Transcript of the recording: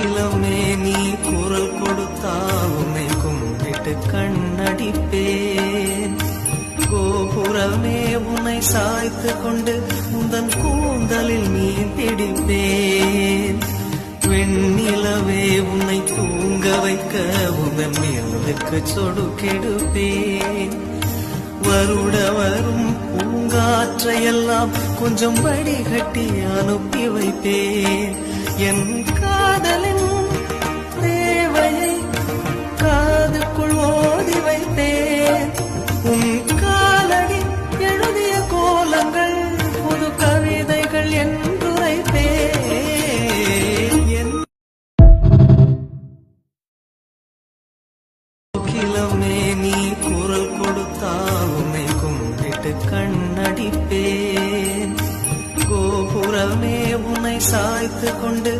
கோகிலமே நீ குரல் கொடுத்தால் உன்னை கும்பிட்டு கண்ணடிப்பேன். கோபுரமே உன்னை சாய்த்து கொண்டு உந்தன் கூந்தலில் மீன் பிடிப்பேன். வெண்ணிலவே உன்னை தூங்க வைக்க உந்தன் நிலவுக்கு சொடுக்கெடுப்பேன். வருட வரும் பூங்காற்றையெல்லாம் கொஞ்சம் வடிகட்டி அனுப்பி வைப்பேன். என் காதலின் தேவையை காதுக்குள் ஓதி வைப்பேன். உன் காலடி எழுதிய கோலங்கள் புது கவிதைகள் என்றுரைப்பேன். கோகிலமே நீ குரல் கொடுத்தால் உன்னை கும்பிட்டு கண்ணடிப்பேன். கோபுரமே உன்னை சாய்த்து கொண்டு